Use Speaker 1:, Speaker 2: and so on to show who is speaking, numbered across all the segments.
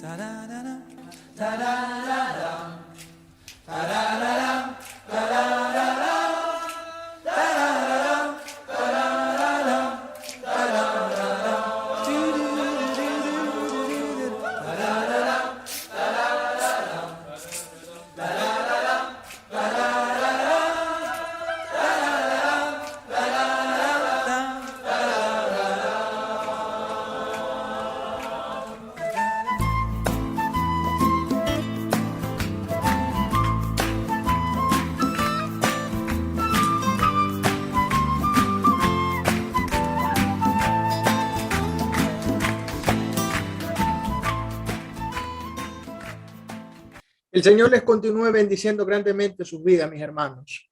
Speaker 1: Tararara, tararara, tararara, tararara, tararara, tararara, tararara, turururururu, tararara, tararara, tararara, tararara, tararara,
Speaker 2: El Señor les continúe bendiciendo grandemente sus vidas, mis hermanos.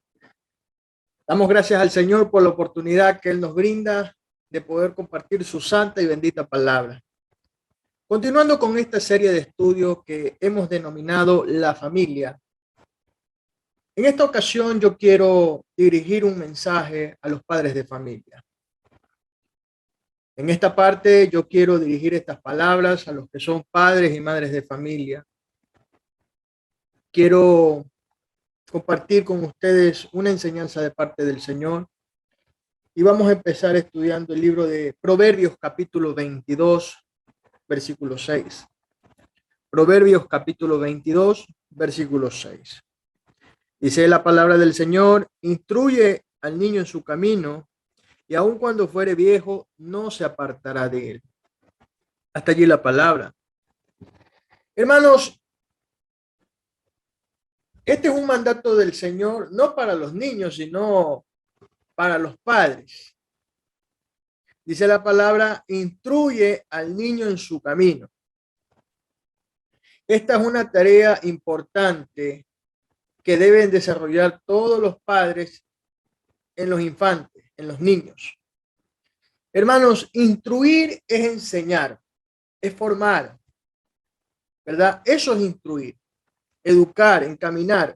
Speaker 2: Damos gracias al Señor por la oportunidad que Él nos brinda de poder compartir su santa y bendita palabra. Continuando con esta serie de estudios que hemos denominado La Familia. En esta ocasión yo quiero dirigir un mensaje a los padres de familia. En esta parte yo quiero dirigir estas palabras a los que son padres y madres de familia. Quiero compartir con ustedes una enseñanza de parte del Señor y vamos a empezar estudiando el libro de Proverbios capítulo 22, versículo 6. Proverbios capítulo 22, versículo 6. Dice la palabra del Señor: instruye al niño en su camino y aun cuando fuere viejo no se apartará de él. Hasta allí la palabra. Hermanos, este es un mandato del Señor, no para los niños, sino para los padres. Dice la palabra: instruye al niño en su camino. Esta es una tarea importante que deben desarrollar todos los padres en los infantes, en los niños. Hermanos, instruir es enseñar, es formar, ¿verdad? Eso es instruir. Educar, encaminar,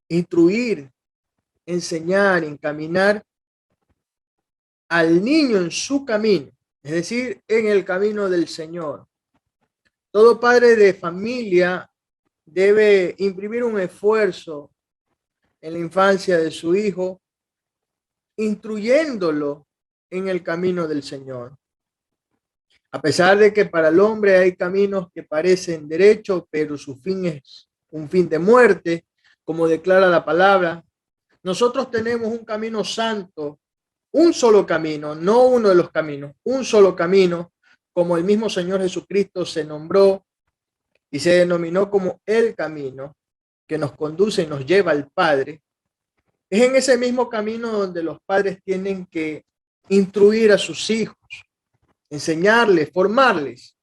Speaker 2: instruir, enseñar, encaminar al niño en su camino, es decir, en el camino del Señor. Todo padre de familia debe imprimir un esfuerzo en la infancia de su hijo, instruyéndolo en el camino del Señor. A pesar de que para el hombre hay caminos que parecen derechos, pero su fin es un fin de muerte, como declara la palabra, nosotros tenemos un camino santo, un solo camino, no uno de los caminos, un solo camino, como el mismo Señor Jesucristo se nombró y se denominó como el camino que nos conduce y nos lleva al Padre. Es en ese mismo camino donde los padres tienen que instruir a sus hijos, enseñarles, formarles.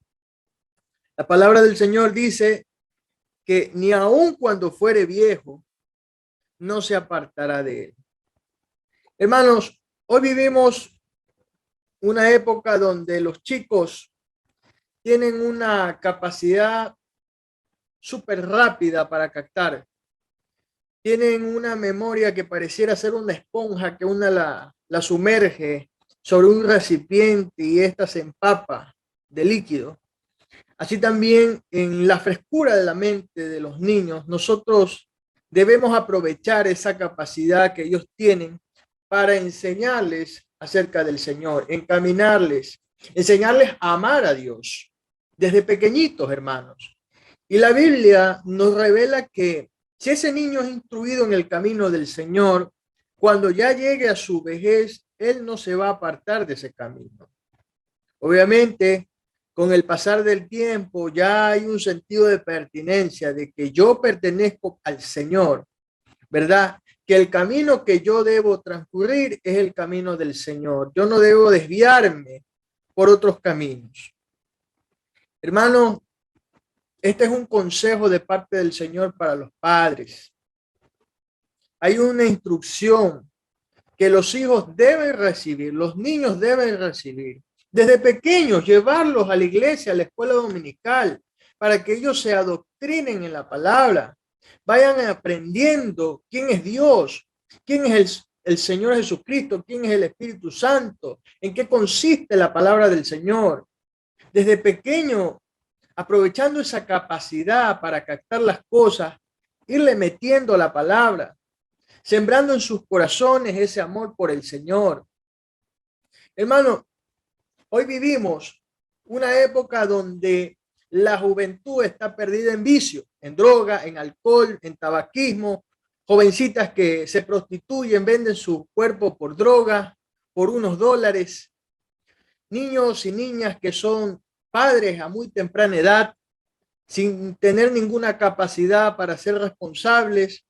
Speaker 2: La palabra del Señor dice que ni aun cuando fuere viejo, no se apartará de él. Hermanos, hoy vivimos una época donde los chicos tienen una capacidad súper rápida para captar. Tienen una memoria que pareciera ser una esponja que una la sumerge sobre un recipiente y ésta se empapa de líquido. Así también en la frescura de la mente de los niños, nosotros debemos aprovechar esa capacidad que ellos tienen para enseñarles acerca del Señor, encaminarles, enseñarles a amar a Dios desde pequeñitos, hermanos. Y la Biblia nos revela que si ese niño es instruido en el camino del Señor, cuando ya llegue a su vejez, él no se va a apartar de ese camino. Obviamente, con el pasar del tiempo ya hay un sentido de pertinencia, de que yo pertenezco al Señor, ¿verdad? Que el camino que yo debo transcurrir es el camino del Señor. Yo no debo desviarme por otros caminos. Hermanos, este es un consejo de parte del Señor para los padres. Hay una instrucción que los hijos deben recibir, los niños deben recibir. Desde pequeños, llevarlos a la iglesia, a la escuela dominical, para que ellos se adoctrinen en la palabra, vayan aprendiendo quién es Dios, quién es el Señor Jesucristo, quién es el Espíritu Santo, en qué consiste la palabra del Señor. desde pequeño, aprovechando esa capacidad para captar las cosas, irle metiendo la palabra, sembrando en sus corazones ese amor por el Señor. Hermano, hoy vivimos una época donde la juventud está perdida en vicio, en droga, en alcohol, en tabaquismo, jovencitas que se prostituyen, venden su cuerpo por droga, por unos dólares, niños y niñas que son padres a muy temprana edad, sin tener ninguna capacidad para ser responsables,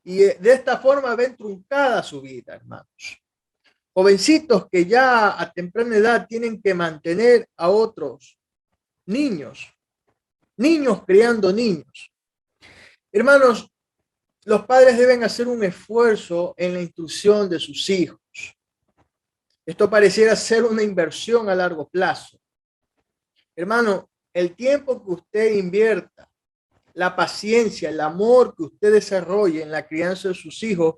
Speaker 2: y de esta forma ven truncada su vida, hermanos. Jovencitos que ya a temprana edad tienen que mantener a otros niños, niños criando niños. Hermanos, los padres deben hacer un esfuerzo en la instrucción de sus hijos. Esto pareciera ser una inversión a largo plazo. Hermano, el tiempo que usted invierta, la paciencia, el amor que usted desarrolle en la crianza de sus hijos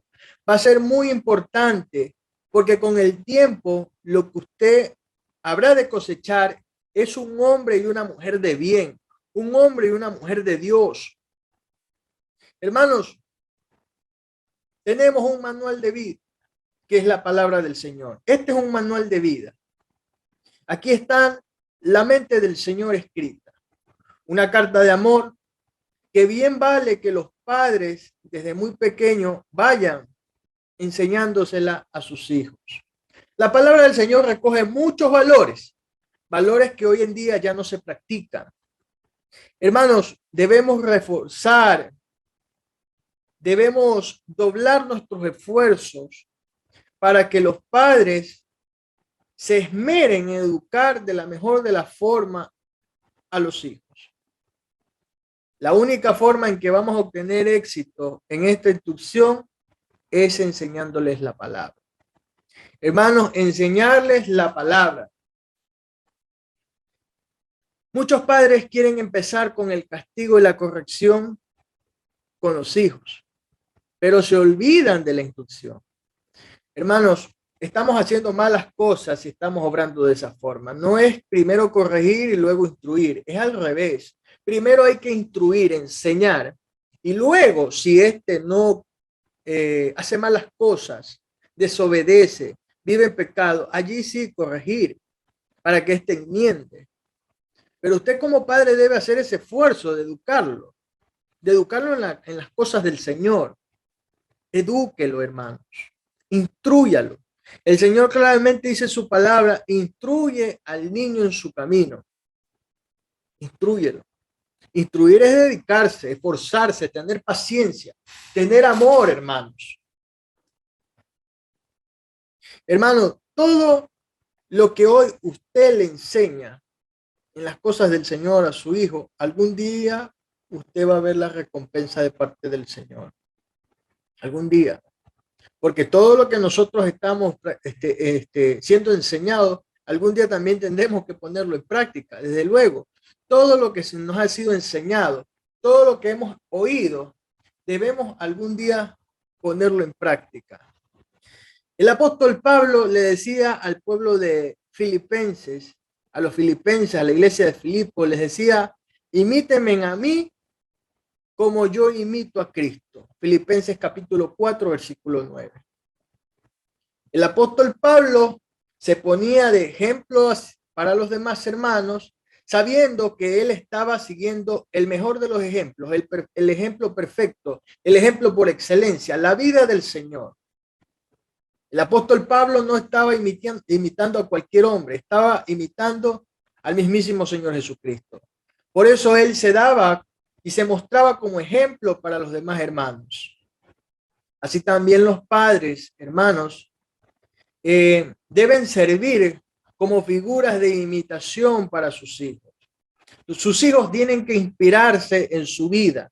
Speaker 2: va a ser muy importante, porque con el tiempo lo que usted habrá de cosechar es un hombre y una mujer de bien, un hombre y una mujer de Dios. Hermanos, tenemos un manual de vida, que es la palabra del Señor. Este es un manual de vida. Aquí está la mente del Señor escrita, una carta de amor que bien vale que los padres desde muy pequeños vayan enseñándosela a sus hijos. La palabra del Señor recoge muchos valores, valores que hoy en día ya no se practican. Hermanos, debemos reforzar, debemos doblar nuestros esfuerzos para que los padres se esmeren en educar de la mejor de la forma a los hijos. La única forma en que vamos a obtener éxito en esta instrucción es enseñándoles la palabra. Hermanos, enseñarles la palabra. Muchos padres quieren empezar con el castigo y la corrección con los hijos, pero se olvidan de la instrucción. Hermanos, estamos haciendo malas cosas si estamos obrando de esa forma. No es primero corregir y luego instruir, es al revés. Primero hay que instruir, enseñar, y luego, si este no hace malas cosas, desobedece, vive en pecado, allí sí corregir para que éste entiende. Pero usted como padre debe hacer ese esfuerzo de educarlo en las cosas del Señor. Edúquelo, hermanos, instrúyalo. El Señor claramente dice su palabra, instruye al niño en su camino. Instrúyelo. Instruir es dedicarse, esforzarse, tener paciencia, tener amor, hermanos. Hermanos, todo lo que hoy usted le enseña en las cosas del Señor a su hijo, algún día usted va a ver la recompensa de parte del Señor. Algún día. Porque todo lo que nosotros estamos siendo enseñados, algún día también tendremos que ponerlo en práctica. Desde luego, todo lo que nos ha sido enseñado, todo lo que hemos oído, debemos algún día ponerlo en práctica. El apóstol Pablo le decía al pueblo de Filipenses, a los filipenses, a la iglesia de Filipo, les decía, imítenme a mí como yo imito a Cristo. Filipenses capítulo 4, versículo 9. El apóstol Pablo se ponía de ejemplo para los demás hermanos, sabiendo que él estaba siguiendo el mejor de los ejemplos, el ejemplo perfecto, el ejemplo por excelencia, la vida del Señor. El apóstol Pablo no estaba imitando a cualquier hombre, estaba imitando al mismísimo Señor Jesucristo. Por eso él se daba y se mostraba como ejemplo para los demás hermanos. Así también los padres, hermanos, deben servir como figuras de imitación para sus hijos. Sus hijos tienen que inspirarse en su vida.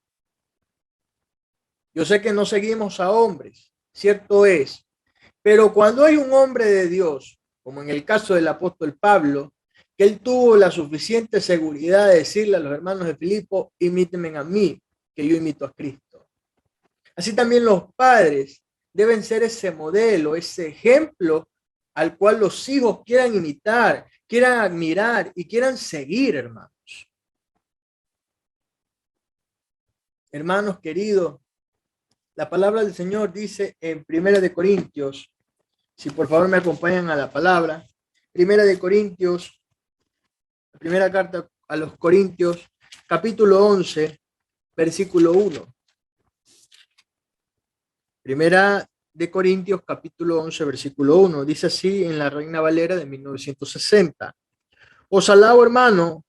Speaker 2: Yo sé que no seguimos a hombres, cierto es, pero cuando hay un hombre de Dios, como en el caso del apóstol Pablo, que él tuvo la suficiente seguridad de decirle a los hermanos de Filipo, imítenme a mí, que yo imito a Cristo. Así también los padres deben ser ese modelo, ese ejemplo al cual los hijos quieran imitar, quieran admirar y quieran seguir, hermanos. Hermanos queridos, la palabra del Señor dice en Primera de Corintios, si por favor me acompañan a la palabra, Primera de Corintios, la primera carta a los Corintios, capítulo 11, versículo 1. Primera de Corintios, capítulo 11, versículo 1. Dice así en la Reina Valera de 1960. Os alabo, hermano,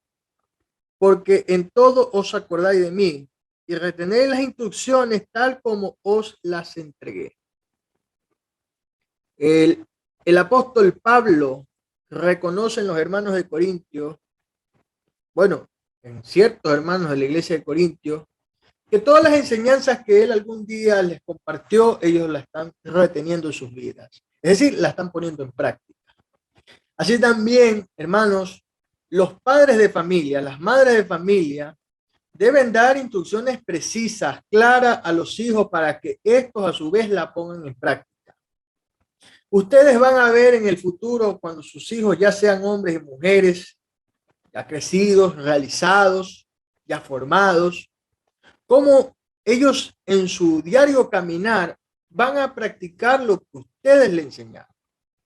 Speaker 2: porque en todo os acordáis de mí y retenéis las instrucciones tal como os las entregué. El apóstol Pablo reconoce en los hermanos de Corintios, bueno, en ciertos hermanos de la iglesia de Corintios, que todas las enseñanzas que él algún día les compartió, ellos las están reteniendo en sus vidas. Es decir, la están poniendo en práctica. Así también, hermanos, los padres de familia, las madres de familia, deben dar instrucciones precisas, claras a los hijos para que estos a su vez la pongan en práctica. Ustedes van a ver en el futuro, cuando sus hijos ya sean hombres y mujeres, ya crecidos, realizados, ya formados, cómo ellos en su diario caminar van a practicar lo que ustedes le enseñaron.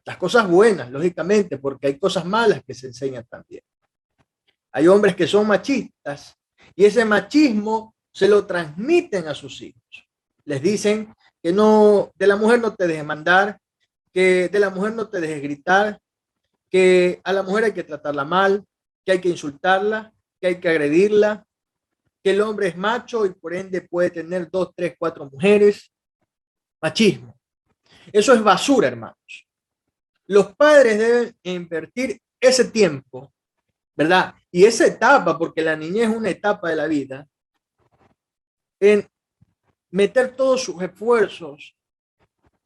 Speaker 2: Las cosas buenas, lógicamente, porque hay cosas malas que se enseñan también. Hay hombres que son machistas y ese machismo se lo transmiten a sus hijos. Les dicen que no, de la mujer no te dejes mandar, que de la mujer no te dejes gritar, que a la mujer hay que tratarla mal, que hay que insultarla, que hay que agredirla, que el hombre es macho y por ende puede tener 2, 3, 4 mujeres. Machismo. Eso es basura, hermanos. Los padres deben invertir ese tiempo, ¿verdad? Y esa etapa, porque la niñez es una etapa de la vida, en meter todos sus esfuerzos,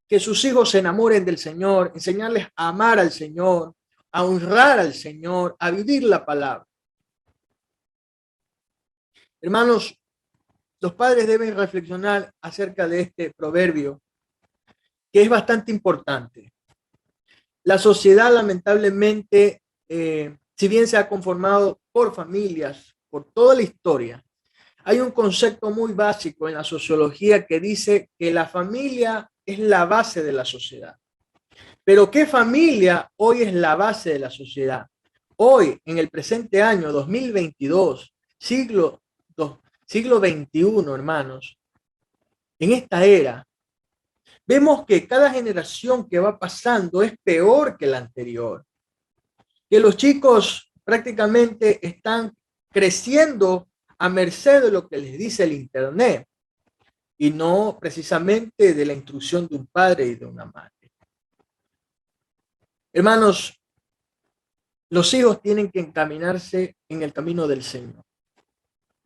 Speaker 2: que sus hijos se enamoren del Señor, enseñarles a amar al Señor, a honrar al Señor, a vivir la palabra. Hermanos, los padres deben reflexionar acerca de este proverbio, que es bastante importante. La sociedad, lamentablemente, si bien se ha conformado por familias, por toda la historia, hay un concepto muy básico en la sociología que dice que la familia es la base de la sociedad. Pero ¿qué familia hoy es la base de la sociedad? Hoy, en el presente año 2022, siglo XXI, hermanos, en esta era, vemos que cada generación que va pasando es peor que la anterior. Que los chicos prácticamente están creciendo a merced de lo que les dice el Internet y no precisamente de la instrucción de un padre y de una madre. Hermanos, los hijos tienen que encaminarse en el camino del Señor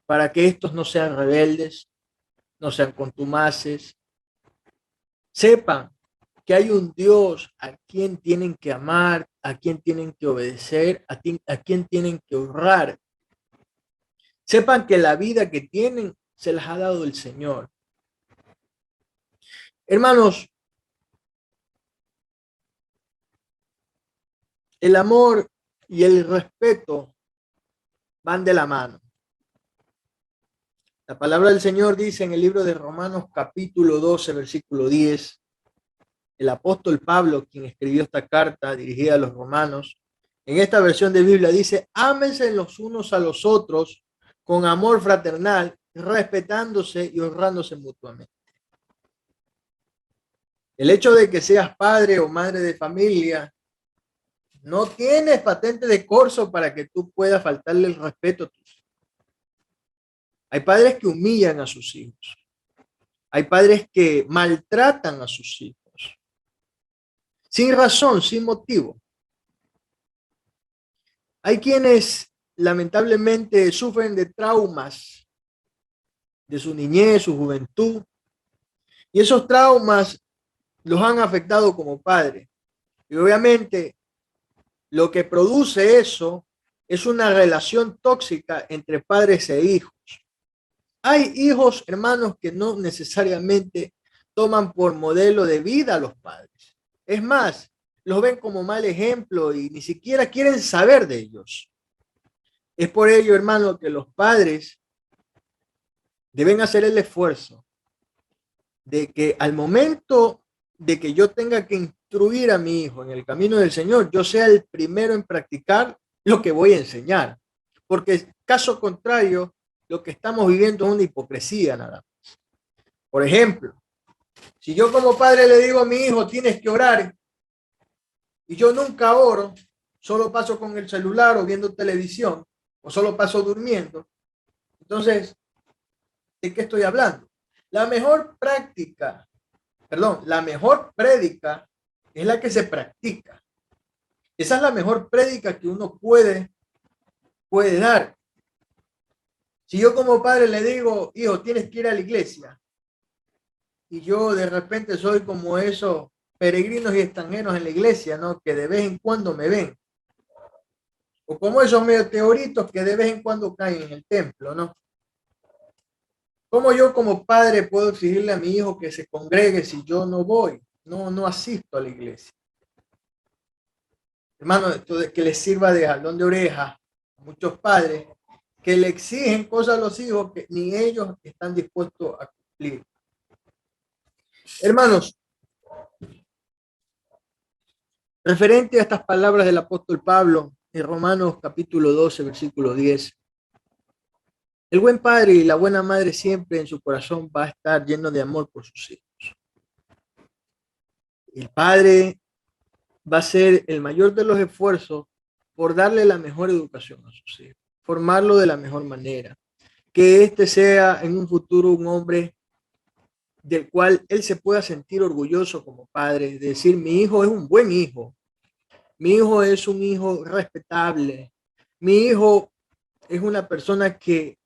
Speaker 2: para que estos no sean rebeldes, no sean contumaces, sepan que hay un Dios a quien tienen que amar, a quien tienen que obedecer, a quien tienen que honrar. Sepan que la vida que tienen se las ha dado el Señor. Hermanos, el amor y el respeto van de la mano. La palabra del Señor dice en el libro de Romanos capítulo 12, versículo 10, el apóstol Pablo, quien escribió esta carta dirigida a los romanos, en esta versión de Biblia dice, ámense los unos a los otros con amor fraternal, respetándose y honrándose mutuamente. El hecho de que seas padre o madre de familia no tienes patente de corso para que tú puedas faltarle el respeto a tus hijos. Hay padres que humillan a sus hijos. Hay padres que maltratan a sus hijos. Sin razón, sin motivo. Hay quienes lamentablemente sufren de traumas de su niñez, su juventud. Y esos traumas los han afectado como padres. Y obviamente lo que produce eso es una relación tóxica entre padres e hijos. Hay hijos, hermanos, que no necesariamente toman por modelo de vida a los padres. Es más, los ven como mal ejemplo y ni siquiera quieren saber de ellos. Es por ello, hermano, que los padres deben hacer el esfuerzo de que al momento de que yo tenga que instruir a mi hijo en el camino del Señor, yo sea el primero en practicar lo que voy a enseñar. Porque caso contrario, lo que estamos viviendo es una hipocresía nada más. Por ejemplo, si yo como padre le digo a mi hijo, tienes que orar, y yo nunca oro, solo paso con el celular o viendo televisión, o solo paso durmiendo, entonces, ¿de qué estoy hablando? La mejor práctica, perdón, la mejor prédica es la que se practica. Esa es la mejor prédica que uno puede dar. Si yo como padre le digo, hijo, tienes que ir a la iglesia, y yo de repente soy como esos peregrinos y extranjeros en la iglesia, ¿no? Que de vez en cuando me ven. O como esos meteoritos que de vez en cuando caen en el templo, ¿no? ¿Cómo yo como padre puedo exigirle a mi hijo que se congregue si yo no voy? No asisto a la iglesia. Hermano, esto de que les sirva de jalón de oreja a muchos padres que le exigen cosas a los hijos que ni ellos están dispuestos a cumplir. Hermanos, referente a estas palabras del apóstol Pablo en Romanos capítulo 12, versículo 10, el buen padre y la buena madre siempre en su corazón va a estar lleno de amor por sus hijos. El padre va a ser el mayor de los esfuerzos por darle la mejor educación a sus hijos, formarlo de la mejor manera, que éste sea en un futuro un hombre del cual él se pueda sentir orgulloso como padre, de decir, mi hijo es un buen hijo, mi hijo es un hijo respetable, mi hijo es una persona que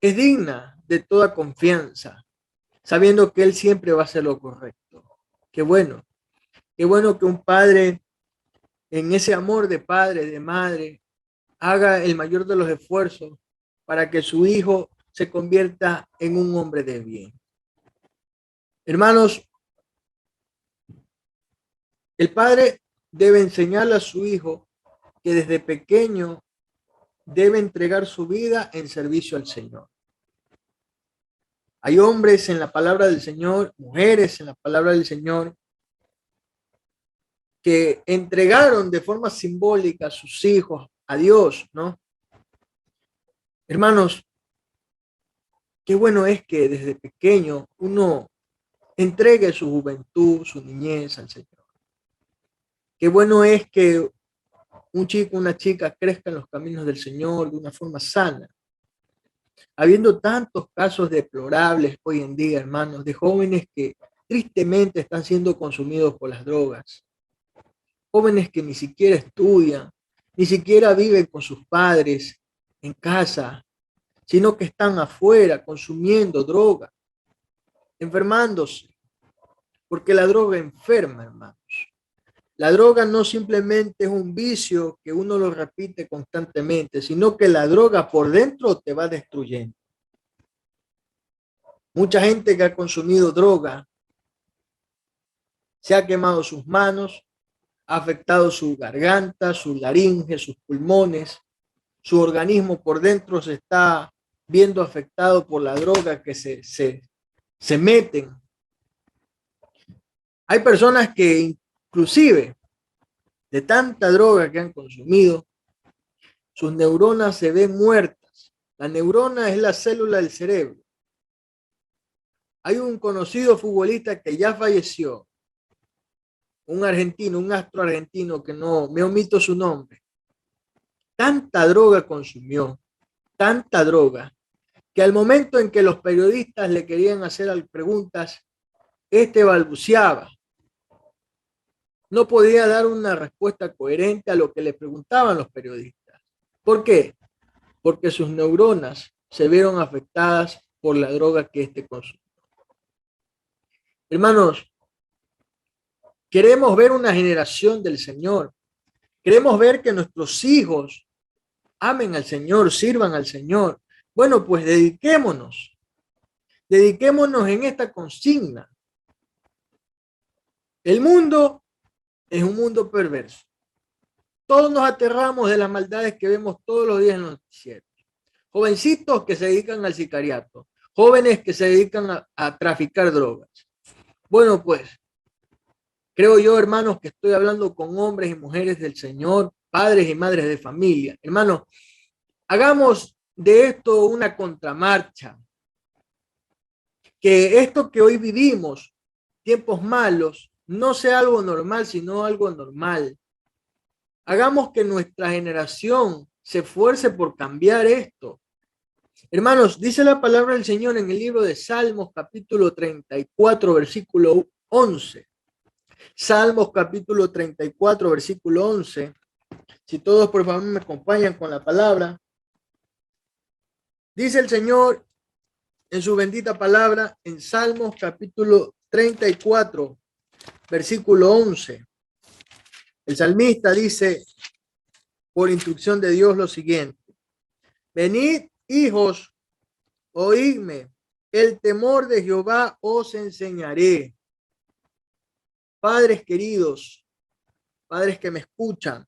Speaker 2: es digna de toda confianza, sabiendo que él siempre va a hacer lo correcto. Qué bueno que un padre en ese amor de padre, de madre, haga el mayor de los esfuerzos para que su hijo se convierta en un hombre de bien. Hermanos, el padre debe enseñarle a su hijo que desde pequeño debe entregar su vida en servicio al Señor. Hay hombres en la palabra del Señor, mujeres en la palabra del Señor, que entregaron de forma simbólica a sus hijos a Dios, ¿no? Hermanos, qué bueno es que desde pequeño uno entregue su juventud, su niñez al Señor. Qué bueno es que un chico, una chica crezca en los caminos del Señor de una forma sana. Habiendo tantos casos deplorables hoy en día, hermanos, de jóvenes que tristemente están siendo consumidos por las drogas. Jóvenes que ni siquiera estudian, ni siquiera viven con sus padres en casa, sino que están afuera consumiendo droga, enfermándose, porque la droga enferma, hermanos. La droga no simplemente es un vicio que uno lo repite constantemente, sino que la droga por dentro te va destruyendo. Mucha gente que ha consumido droga se ha quemado sus manos, ha afectado su garganta, su laringe, sus pulmones, su organismo por dentro se está viendo afectado por la droga que se meten. Hay personas que inclusive de tanta droga que han consumido, sus neuronas se ven muertas. La neurona es la célula del cerebro. Hay un conocido futbolista que ya falleció, un argentino, un astro argentino que no me omito su nombre. Tanta droga consumió, tanta droga, que al momento en que los periodistas le querían hacer preguntas, este balbuceaba. No podía dar una respuesta coherente a lo que le preguntaban los periodistas. ¿Por qué? Porque sus neuronas se vieron afectadas por la droga que este consumió. Hermanos, queremos ver una generación del Señor. Queremos ver que nuestros hijos amen al Señor, sirvan al Señor. Bueno, pues dediquémonos en esta consigna. El mundo Es un mundo perverso. Todos nos aterramos de las maldades que vemos todos los días en los noticieros. Jovencitos que se dedican al sicariato, jóvenes que se dedican a traficar drogas. Bueno, pues, creo yo, hermanos, que estoy hablando con hombres y mujeres del Señor, padres y madres de familia. Hermanos, hagamos de esto una contramarcha. Que esto que hoy vivimos, tiempos malos, no sea algo normal, sino algo normal. Hagamos que nuestra generación se esfuerce por cambiar esto. Hermanos, dice la palabra del Señor en el libro de Salmos, capítulo 34, versículo 11. Salmos, capítulo 34, versículo 11. Si todos por favor me acompañan con la palabra. Dice el Señor en su bendita palabra en Salmos, capítulo 34, versículo 11. El salmista dice, por instrucción de Dios, lo siguiente: venid, hijos, oídme, el temor de Jehová os enseñaré. Padres queridos, padres que me escuchan,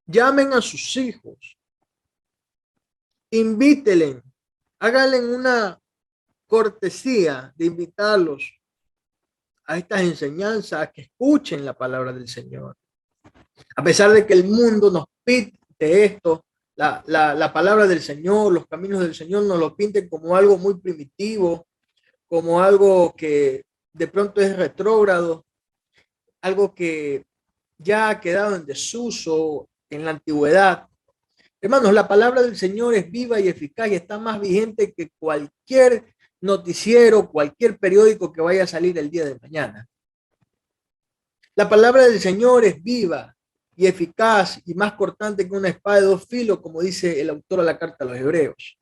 Speaker 2: llamen a sus hijos, invítenles, háganle una cortesía de invitarlos a estas enseñanzas, a que escuchen la palabra del Señor. A pesar de que el mundo nos pide esto, la palabra del Señor, los caminos del Señor nos lo pinten como algo muy primitivo, como algo que de pronto es retrógrado, algo que ya ha quedado en desuso en la antigüedad. Hermanos, la palabra del Señor es viva y eficaz y está más vigente que cualquier noticiero, cualquier periódico que vaya a salir el día de mañana. La palabra del Señor es viva y eficaz y más cortante que una espada de dos filos, como dice el autor de la carta a los Hebreos.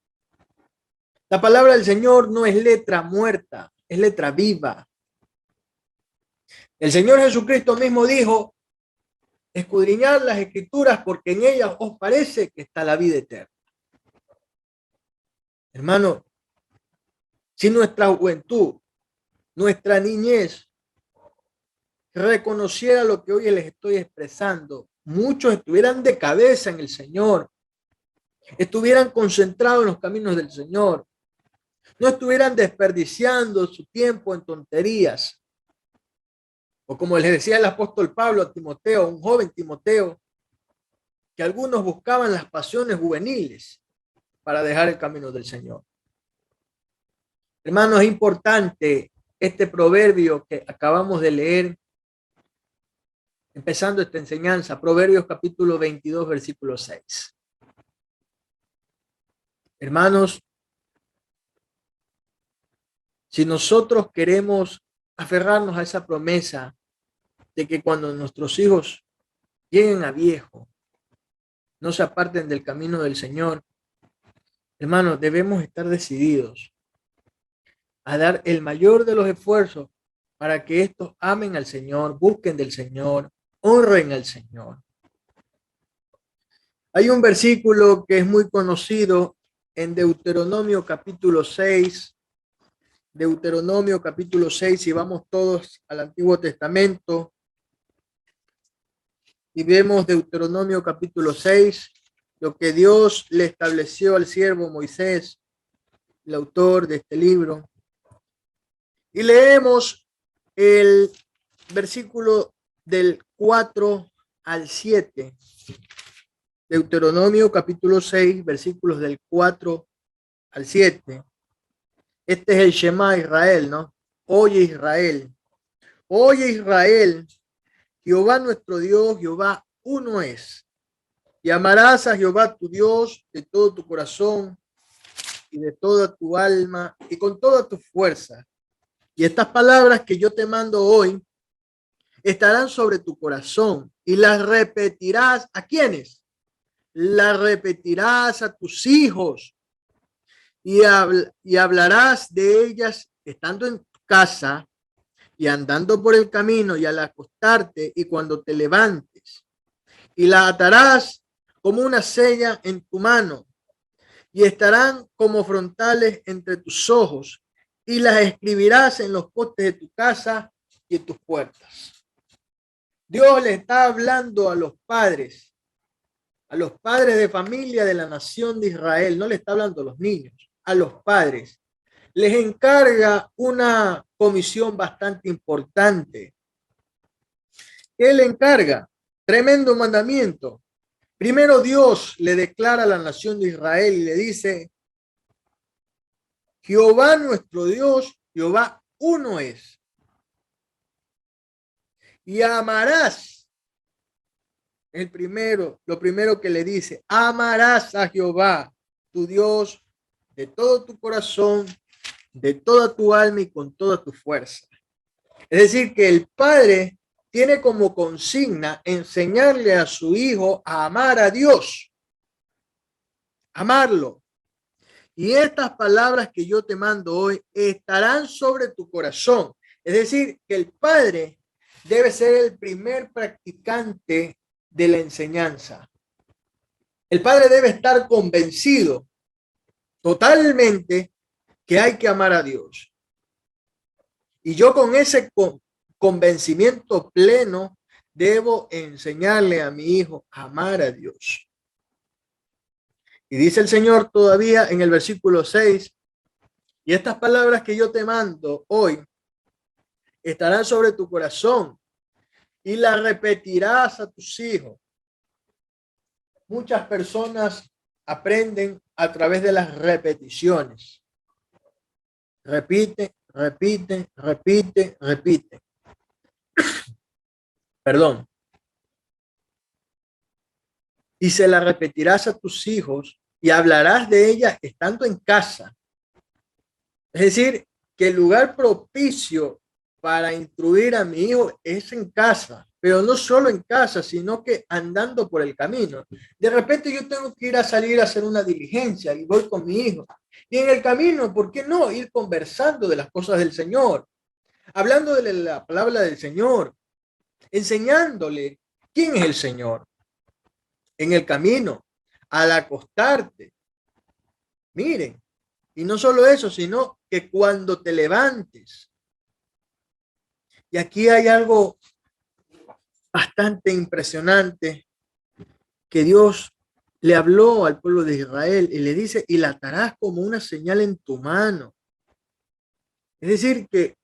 Speaker 2: La palabra del Señor no es letra muerta, es letra viva. El Señor Jesucristo mismo dijo: escudriñad las escrituras porque en ellas os parece que está la vida eterna. Hermano, si nuestra juventud, nuestra niñez reconociera lo que hoy les estoy expresando, muchos estuvieran de cabeza en el Señor, estuvieran concentrados en los caminos del Señor, no estuvieran desperdiciando su tiempo en tonterías. O como les decía el apóstol Pablo a Timoteo, un joven Timoteo, que algunos buscaban las pasiones juveniles para dejar el camino del Señor. Hermanos, es importante este proverbio que acabamos de leer, empezando esta enseñanza, Proverbios capítulo 22, versículo 6. Hermanos, si nosotros queremos aferrarnos a esa promesa de que cuando nuestros hijos lleguen a viejo, no se aparten del camino del Señor, hermanos, debemos estar decididos a dar el mayor de los esfuerzos para que estos amen al Señor, busquen del Señor, honren al Señor. Hay un versículo que es muy conocido en Deuteronomio capítulo 6. Deuteronomio capítulo 6, si vamos todos al Antiguo Testamento y vemos Deuteronomio capítulo 6, lo que Dios le estableció al siervo Moisés, el autor de este libro. Y leemos el versículo del 4 al 7. Deuteronomio capítulo 6, versículos del 4 al 7. Este es el Shema Israel, ¿no? Oye Israel, Jehová nuestro Dios, Jehová uno es. Y amarás a Jehová tu Dios de todo tu corazón y de toda tu alma y con toda tu fuerza. Y estas palabras que yo te mando hoy estarán sobre tu corazón y las repetirás. ¿A quiénes? Las repetirás a tus hijos y hablarás de ellas estando en tu casa y andando por el camino y al acostarte y cuando te levantes. Y la atarás como una seña en tu mano y estarán como frontales entre tus ojos y las escribirás en los postes de tu casa y en tus puertas. Dios le está hablando a los padres de familia de la nación de Israel. No le está hablando a los niños, a los padres. Les encarga una comisión bastante importante. ¿Qué le encarga? Tremendo mandamiento. Primero Dios le declara a la nación de Israel y le dice: Jehová nuestro Dios, Jehová uno es. Y amarás, lo primero que le dice, amarás a Jehová, tu Dios, de todo tu corazón, de toda tu alma y con toda tu fuerza. Es decir, que el Padre tiene como consigna enseñarle a su hijo a amar a Dios, amarlo. Y estas palabras que yo te mando hoy estarán sobre tu corazón. Es decir, que el Padre debe ser el primer practicante de la enseñanza. El Padre debe estar convencido totalmente que hay que amar a Dios. Y yo con ese convencimiento pleno debo enseñarle a mi hijo a amar a Dios. Y dice el Señor todavía en el versículo 6, y estas palabras que yo te mando hoy estarán sobre tu corazón y las repetirás a tus hijos. Muchas personas aprenden a través de las repeticiones. Repite, repite, repite, repite. Perdón. Y se la repetirás a tus hijos y hablarás de ellas estando en casa. Es decir, que el lugar propicio para instruir a mi hijo es en casa, pero no solo en casa, sino que andando por el camino. De repente yo tengo que ir a salir a hacer una diligencia y voy con mi hijo. Y en el camino, ¿por qué no ir conversando de las cosas del Señor? Hablando de la palabra del Señor, enseñándole quién es el Señor. En el camino, al acostarte. Miren, y no solo eso, sino que cuando te levantes. Y aquí hay algo bastante impresionante que Dios le habló al pueblo de Israel y le dice, y la atarás como una señal en tu mano. Es decir, que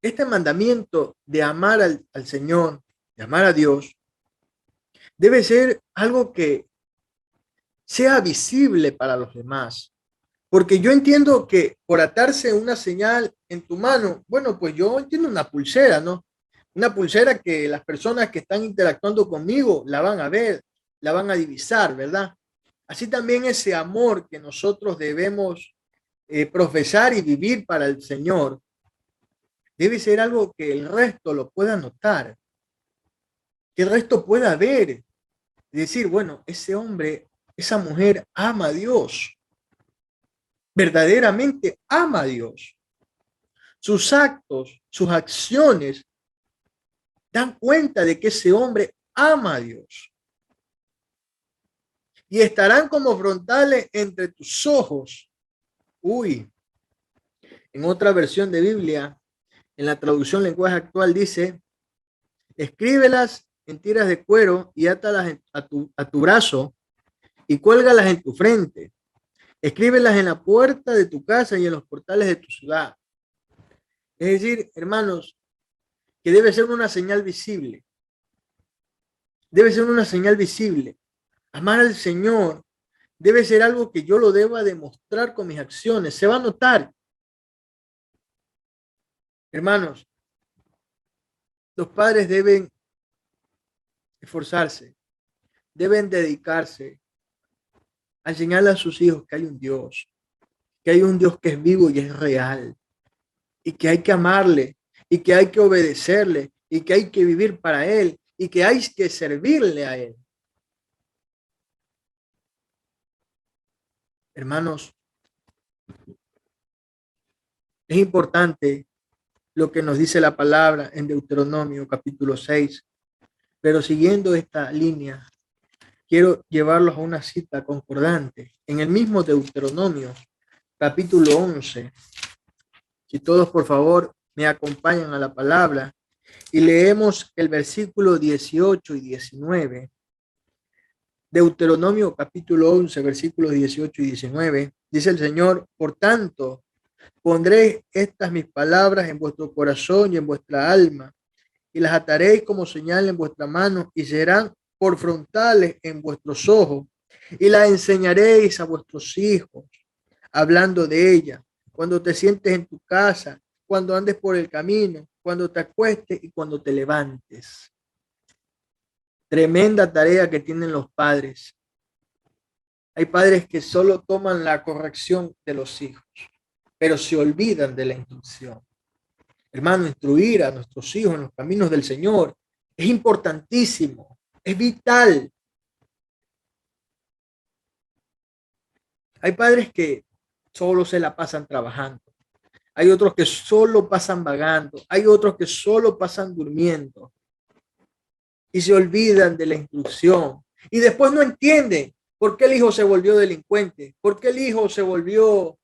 Speaker 2: este mandamiento de amar al Señor, de amar a Dios, debe ser algo que sea visible para los demás. Porque yo entiendo que por atarse una señal en tu mano, bueno, pues yo entiendo una pulsera, ¿no? Una pulsera que las personas que están interactuando conmigo la van a ver, la van a divisar, ¿verdad? Así también ese amor que nosotros debemos profesar y vivir para el Señor debe ser algo que el resto lo pueda notar, que el resto pueda ver y decir, bueno, ese hombre, esa mujer ama a Dios, verdaderamente ama a Dios. Sus actos, sus acciones dan cuenta de que ese hombre ama a Dios. Y estarán como frontales entre tus ojos. Uy, en otra versión de Biblia, en la traducción lenguaje actual dice, escríbelas en tiras de cuero y átalas a tu brazo y cuélgalas en tu frente. Escríbelas en la puerta de tu casa y en los portales de tu ciudad. Es decir, hermanos, que debe ser una señal visible. Debe ser una señal visible. Amar al Señor debe ser algo que yo lo deba demostrar con mis acciones. Se va a notar. Hermanos, los padres deben esforzarse, deben dedicarse a enseñarle a sus hijos que hay un Dios que es vivo y es real, y que hay que amarle, y que hay que obedecerle, y que hay que vivir para Él, y que hay que servirle a Él. Hermanos, es importante lo que nos dice la palabra en Deuteronomio capítulo 6, pero siguiendo esta línea, quiero llevarlos a una cita concordante en el mismo Deuteronomio capítulo 11. Si todos por favor me acompañan a la palabra y leemos el versículo 18 y 19. Deuteronomio capítulo 11, versículos 18 y 19. Dice el Señor: por tanto, pondré estas mis palabras en vuestro corazón y en vuestra alma, y las ataréis como señal en vuestra mano, y serán por frontales en vuestros ojos, y las enseñaréis a vuestros hijos, hablando de ella, cuando te sientes en tu casa, cuando andes por el camino, cuando te acuestes y cuando te levantes. Tremenda tarea que tienen los padres. Hay padres que solo toman la corrección de los hijos, pero se olvidan de la instrucción. Hermano, instruir a nuestros hijos en los caminos del Señor es importantísimo, es vital. Hay padres que solo se la pasan trabajando. Hay otros que solo pasan vagando. Hay otros que solo pasan durmiendo. Y se olvidan de la instrucción. Y después no entienden por qué el hijo se volvió delincuente, por qué el hijo se volvió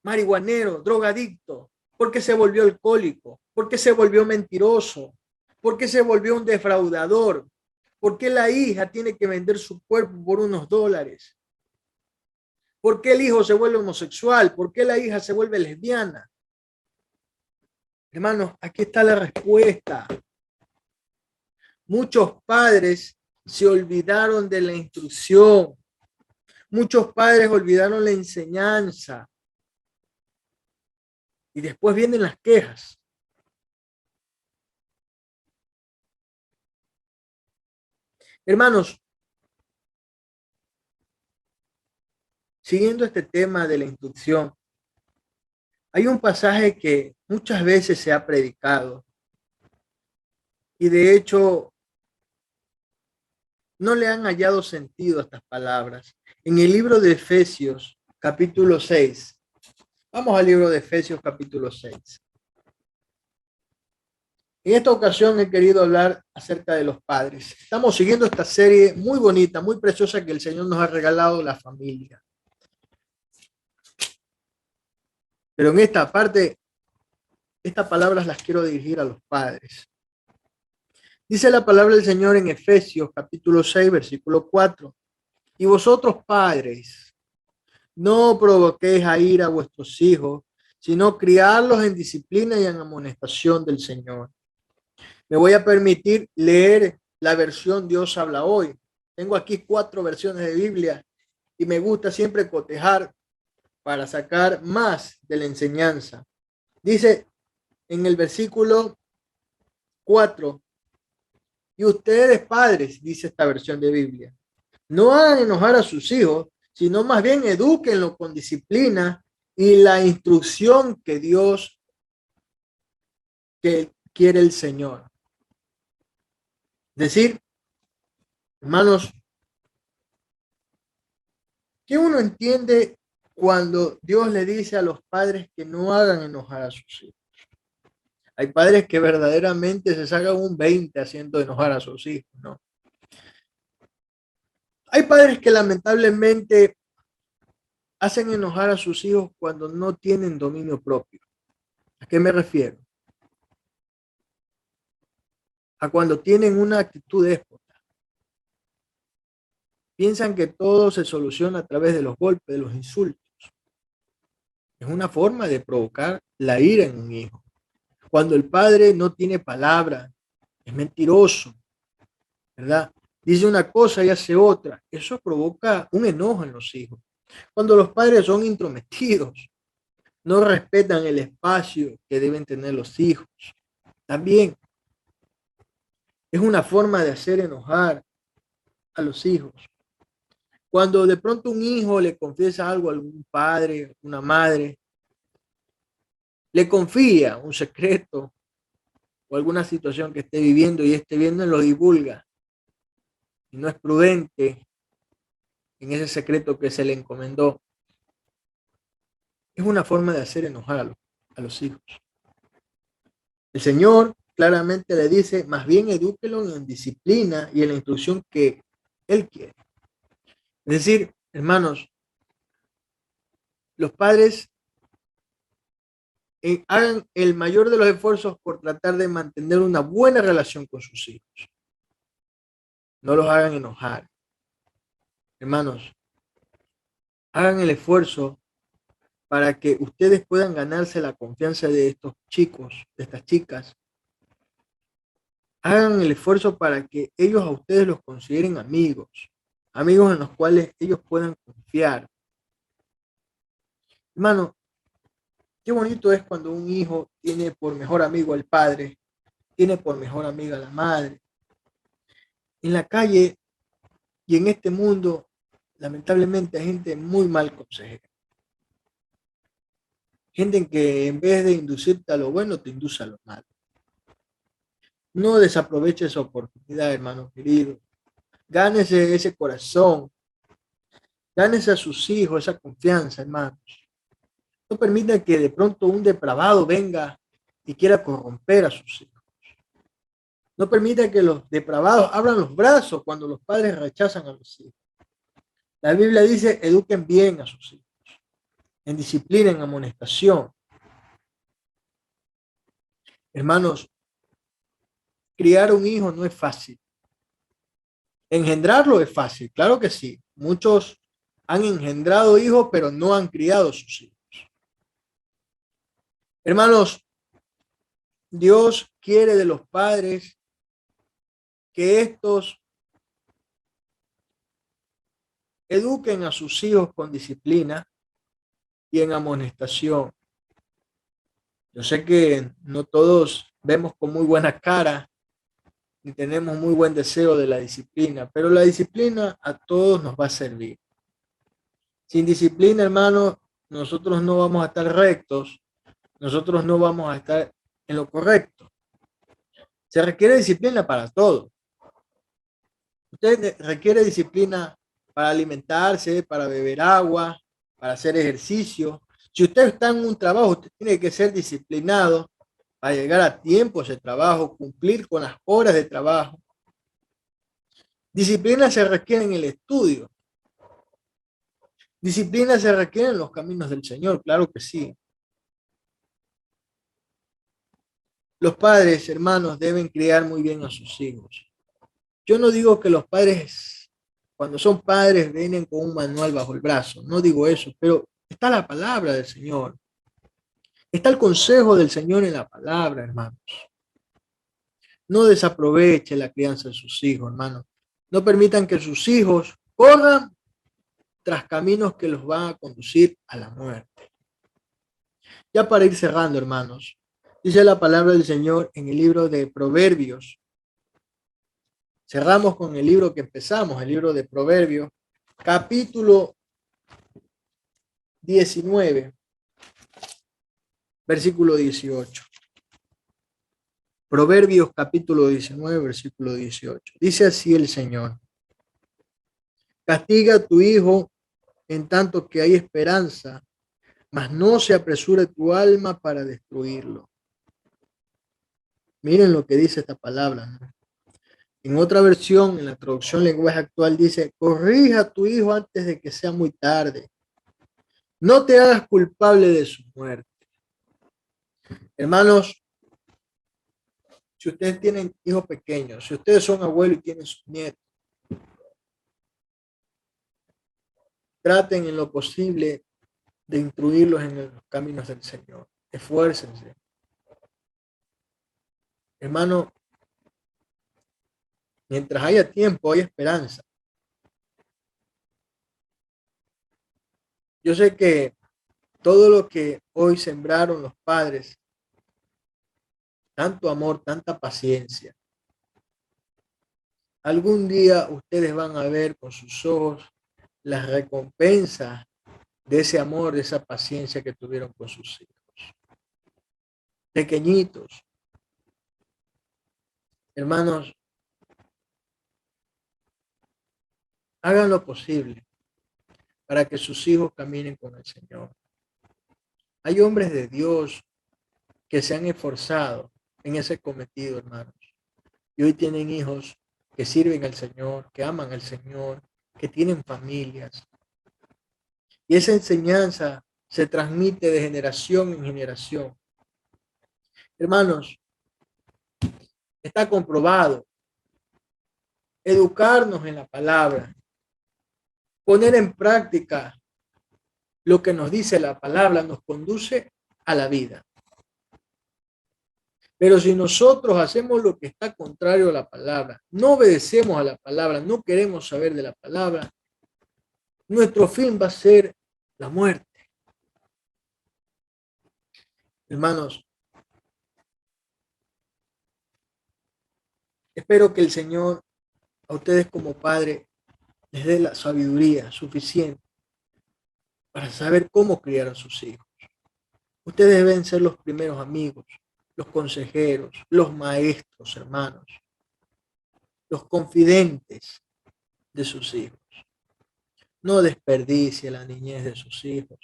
Speaker 2: marihuanero, drogadicto, por qué se volvió alcohólico, por qué se volvió mentiroso, por qué se volvió un defraudador, por qué la hija tiene que vender su cuerpo por unos dólares, por qué el hijo se vuelve homosexual, por qué la hija se vuelve lesbiana. Hermanos, aquí está la respuesta. Muchos padres se olvidaron de la instrucción. Muchos padres olvidaron la enseñanza. Y después vienen las quejas. Hermanos, siguiendo este tema de la instrucción, hay un pasaje que muchas veces se ha predicado y de hecho no le han hallado sentido a estas palabras. En el libro de Efesios, capítulo 6. Vamos al libro de Efesios, capítulo 6. En esta ocasión he querido hablar acerca de los padres. Estamos siguiendo esta serie muy bonita, muy preciosa que el Señor nos ha regalado, la familia. Pero en esta parte, estas palabras las quiero dirigir a los padres. Dice la palabra del Señor en Efesios capítulo 6, versículo 4. Y vosotros, padres, no provoquéis a ira a vuestros hijos, sino criarlos en disciplina y en amonestación del Señor. Me voy a permitir leer la versión Dios habla hoy. Tengo aquí 4 versiones de Biblia y me gusta siempre cotejar para sacar más de la enseñanza. Dice en el versículo 4, y ustedes padres, dice esta versión de Biblia, no hagan enojar a sus hijos, sino más bien edúquenlo con disciplina y la instrucción que Dios que quiere el Señor. Es decir, hermanos, ¿qué uno entiende cuando Dios le dice a los padres que no hagan enojar a sus hijos? Hay padres que verdaderamente se sacan un 20 haciendo enojar a sus hijos, ¿no? Hay padres que lamentablemente hacen enojar a sus hijos cuando no tienen dominio propio. ¿A qué me refiero? A cuando tienen una actitud déspota. Piensan que todo se soluciona a través de los golpes, de los insultos. Es una forma de provocar la ira en un hijo. Cuando el padre no tiene palabra, es mentiroso, ¿verdad? Dice una cosa y hace otra. Eso provoca un enojo en los hijos. Cuando los padres son intrometidos, no respetan el espacio que deben tener los hijos. También es una forma de hacer enojar a los hijos. Cuando de pronto un hijo le confiesa algo a algún padre, una madre, le confía un secreto o alguna situación que esté viviendo y esté viendo y lo divulga. Y no es prudente en ese secreto que se le encomendó. Es una forma de hacer enojar a los hijos. El Señor claramente le dice, más bien edúquelo en disciplina y en la instrucción que Él quiere. Es decir, hermanos, los padres hagan el mayor de los esfuerzos por tratar de mantener una buena relación con sus hijos. No los hagan enojar. Hermanos, hagan el esfuerzo para que ustedes puedan ganarse la confianza de estos chicos, de estas chicas. Hagan el esfuerzo para que ellos a ustedes los consideren amigos, amigos en los cuales ellos puedan confiar. Hermano, qué bonito es cuando un hijo tiene por mejor amigo al padre, tiene por mejor amiga a la madre. En la calle y en este mundo, lamentablemente, hay gente muy mal consejera. Gente que en vez de inducirte a lo bueno, te induce a lo malo. No desaproveche esa oportunidad, hermano querido. Gánese ese corazón. Gánese a sus hijos esa confianza, hermanos. No permita que de pronto un depravado venga y quiera corromper a sus hijos. No permita que los depravados abran los brazos cuando los padres rechazan a los hijos. La Biblia dice, eduquen bien a sus hijos, en disciplina, en amonestación. Hermanos, criar un hijo no es fácil. Engendrarlo es fácil, claro que sí. Muchos han engendrado hijos, pero no han criado sus hijos. Hermanos, Dios quiere de los padres que estos eduquen a sus hijos con disciplina y en amonestación. Yo sé que no todos vemos con muy buena cara ni tenemos muy buen deseo de la disciplina, pero la disciplina a todos nos va a servir. Sin disciplina, hermano, nosotros no vamos a estar rectos, nosotros no vamos a estar en lo correcto. Se requiere disciplina para todo. Usted requiere disciplina para alimentarse, para beber agua, para hacer ejercicio. Si usted está en un trabajo, usted tiene que ser disciplinado para llegar a tiempo a ese trabajo, cumplir con las horas de trabajo. Disciplina se requiere en el estudio. Disciplina se requiere en los caminos del Señor, claro que sí. Los padres, hermanos, deben criar muy bien a sus hijos. Yo no digo que los padres, cuando son padres, vienen con un manual bajo el brazo. No digo eso, pero está la palabra del Señor. Está el consejo del Señor en la palabra, hermanos. No desaproveche la crianza de sus hijos, hermanos. No permitan que sus hijos corran tras caminos que los van a conducir a la muerte. Ya para ir cerrando, hermanos, dice la palabra del Señor en el libro de Proverbios. Cerramos con el libro que empezamos, el libro de Proverbios, capítulo 19, versículo 18. Proverbios capítulo 19, versículo 18. Dice así el Señor: castiga a tu hijo en tanto que hay esperanza, mas no se apresure tu alma para destruirlo. Miren lo que dice esta palabra, ¿no? En otra versión, en la traducción lenguaje actual, dice: corrija a tu hijo antes de que sea muy tarde. No te hagas culpable de su muerte. Hermanos, si ustedes tienen hijos pequeños, si ustedes son abuelos y tienen sus nietos, traten en lo posible de instruirlos en los caminos del Señor. Esfuércense. Hermano, mientras haya tiempo, hay esperanza. Yo sé que todo lo que hoy sembraron los padres, tanto amor, tanta paciencia, algún día ustedes van a ver con sus ojos las recompensas de ese amor, de esa paciencia que tuvieron con sus hijos. Pequeñitos. Hermanos, hagan lo posible para que sus hijos caminen con el Señor. Hay hombres de Dios que se han esforzado en ese cometido, hermanos. Y hoy tienen hijos que sirven al Señor, que aman al Señor, que tienen familias. Y esa enseñanza se transmite de generación en generación. Hermanos, está comprobado. Educarnos en la palabra, poner en práctica lo que nos dice la palabra, nos conduce a la vida. Pero si nosotros hacemos lo que está contrario a la palabra, no obedecemos a la palabra, no queremos saber de la palabra, nuestro fin va a ser la muerte. Hermanos, espero que el Señor a ustedes como padre les dé la sabiduría suficiente para saber cómo criar a sus hijos. Ustedes deben ser los primeros amigos, los consejeros, los maestros, hermanos, los confidentes de sus hijos. No desperdicie la niñez de sus hijos.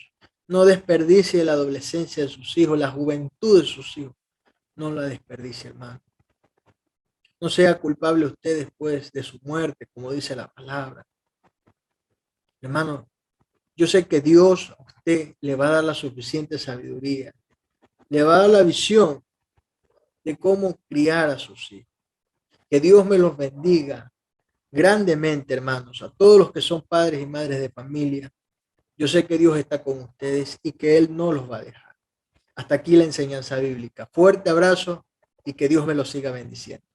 Speaker 2: No desperdicie la adolescencia de sus hijos, la juventud de sus hijos. No la desperdicie, hermano. No sea culpable usted después de su muerte, como dice la palabra. Hermano, yo sé que Dios a usted le va a dar la suficiente sabiduría. Le va a dar la visión de cómo criar a sus hijos. Que Dios me los bendiga grandemente, hermanos, a todos los que son padres y madres de familia. Yo sé que Dios está con ustedes y que Él no los va a dejar. Hasta aquí la enseñanza bíblica. Fuerte abrazo y que Dios me los siga bendiciendo.